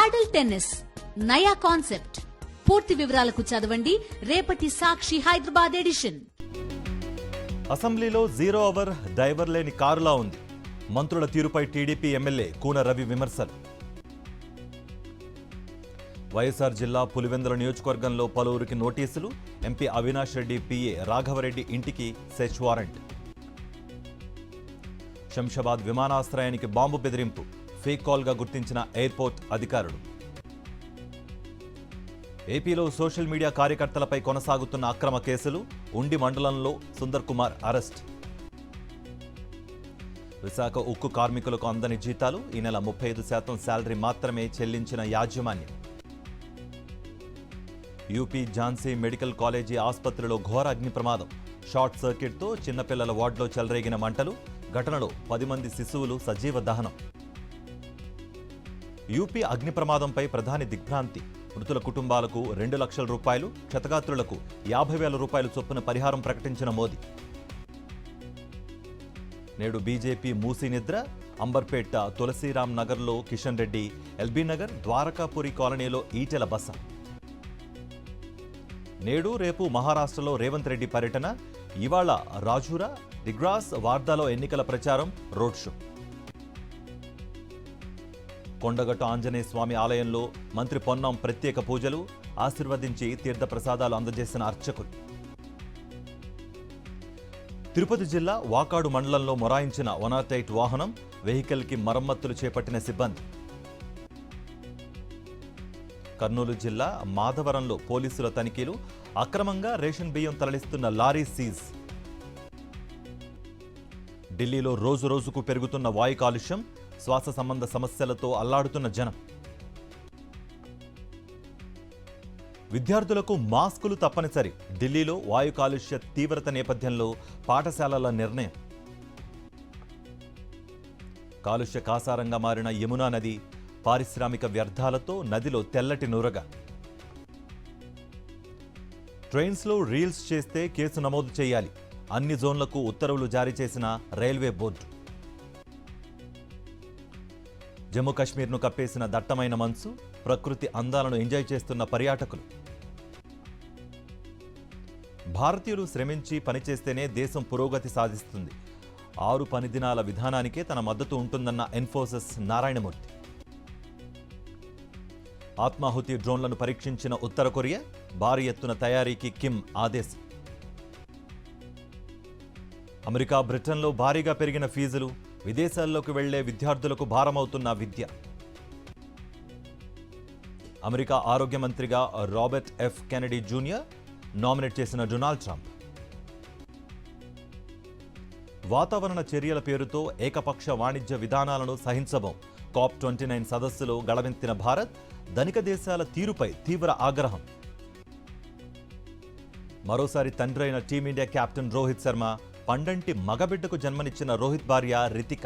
పాడల్ tennis నయా concept. పూర్తి వివరాలకు చదవండి రేపటి సాక్షి హైదరాబాద్ ఎడిషన్. అసెంబ్లీలో 0 అవర్ డ్రైవర్ లేని కారులా ఉంది. మంత్రుల తీరుపై టీడీపీ ఎమ్మెల్యే కూన రవి విమర్శలు. వైఎస్ఆర్ జిల్లా పులివెందుల నియోజకవర్గంలో పలువురికి నోటీసులు. ఎంపీ అవినాష్ రెడ్డి పిఏ రాఘవరెడ్డి ఇంటికి సెర్చ్ వారెంట్. శంషాబాద్ విమానాశ్రయానికి బాంబు బెదిరింపు. ఫేక్ కాల్గా గుర్తించిన ఎయిర్పోర్ట్ అధికారులు. ఏపీలో సోషల్ మీడియా కార్యకర్తలపై కొనసాగుతున్న అక్రమ కేసులు. ఉండి మండలంలో సుందర్ కుమార్ అరెస్ట్. విశాఖ ఉక్కు కార్మికులకు అందని జీతాలు. ఈ నెల 35% శాలరీ మాత్రమే చెల్లించిన యాజమాన్యం. యూపీ ఝాన్సీ మెడికల్ కాలేజీ ఆసుపత్రిలో ఘోర అగ్ని ప్రమాదం. షార్ట్ సర్క్యూట్తో చిన్నపిల్లల వార్డులో చెలరేగిన మంటలు. ఘటనలో 10 మంది శిశువులు సజీవ దహనం. యూపీ అగ్ని ప్రమాదంపై ప్రధాని దిగ్భ్రాంతి. మృతుల కుటుంబాలకు 2 లక్షల రూపాయలు, క్షతగాత్రులకు 50,000 రూపాయలు చొప్పున పరిహారం ప్రకటించిన మోదీ. నేడు బీజేపీ మూసీ నిద్ర. అంబర్పేట తులసీరామ్ నగర్లో కిషన్ రెడ్డి, ఎల్బీ నగర్, ద్వారకాపురి కాలనీలో ఈటెల బస. నేడు రేపు మహారాష్ట్రలో రేవంత్ రెడ్డి పర్యటన. ఇవాళ రాజూరా, డిగ్రాస్, వార్దాలో ఎన్నికల ప్రచారం, రోడ్ షో. కొండగట్టు ఆంజనేయ స్వామి ఆలయంలో మంత్రి పొన్నం ప్రత్యేక పూజలు. ఆశీర్వదించి తీర్థప్రసాదాలు అందజేసిన అర్చకులు. తిరుపతి జిల్లా వాకాడు మండలంలో మొరాయించిన 108 వాహనం. వెహికల్కి మరమ్మతులు చేపట్టిన సిబ్బంది. కర్నూలు జిల్లా మాధవరంలో పోలీసుల తనిఖీలు. అక్రమంగా రేషన్ బియ్యం తరలిస్తున్న లారీ సీజ్. ఢిల్లీలో రోజు రోజుకు పెరుగుతున్న వాయు కాలుష్యం. శ్వాస సంబంధ సమస్యలతో అల్లాడుతున్న జనం. విద్యార్థులకు మాస్కులు తప్పనిసరి. ఢిల్లీలో వాయు కాలుష్య తీవ్రత నేపథ్యంలో పాఠశాలల నిర్ణయం. కాలుష్య కాసారంగా మారిన యమునా నది. పారిశ్రామిక వ్యర్థాలతో నదిలో తెల్లటి నురగ. ట్రైన్స్లో రీల్స్ చేస్తే కేసు నమోదు చేయాలి. అన్ని జోన్లకు ఉత్తర్వులు జారీ చేసిన రైల్వే బోర్డు. జమ్మూ కాశ్మీర్ను కప్పేసిన దట్టమైన మంచు. ప్రకృతి అందాలను ఎంజాయ్ చేస్తున్న పర్యాటకులు. భారతీయులు శ్రమించి పనిచేస్తేనే దేశం పురోగతి సాధిస్తుంది. 6 పని దినాల విధానానికే తన మద్దతు ఉంటుందన్న ఇన్ఫోసిస్ నారాయణమూర్తి. ఆత్మాహుతి డ్రోన్లను పరీక్షించిన ఉత్తర కొరియా. భారీ ఎత్తున తయారీకి కిమ్ ఆదేశం. అమెరికా, బ్రిటన్లో భారీగా పెరిగిన ఫీజులు. విదేశాల్లోకి వెళ్లే విద్యార్థులకు భారమవుతున్న విద్య. అమెరికా ఆరోగ్య మంత్రిగా Robert F Kennedy junior nominate చేసిన డొనాల్డ్ ట్రంప్. వాతావరణ చర్యల పేరుతో ఏకపక్ష వాణిజ్య విధానాలను సహించబోం. COP29 సదస్సులో గళమెత్తిన భారత్. ధనిక దేశాల తీరుపై తీవ్ర ఆగ్రహం. మరోసారి తండ్రైన టీమిండియా కెప్టెన్ రోహిత్ శర్మ. పండంటి మగబిడ్డకు జన్మనిచ్చిన రోహిత్ భార్య రితిక.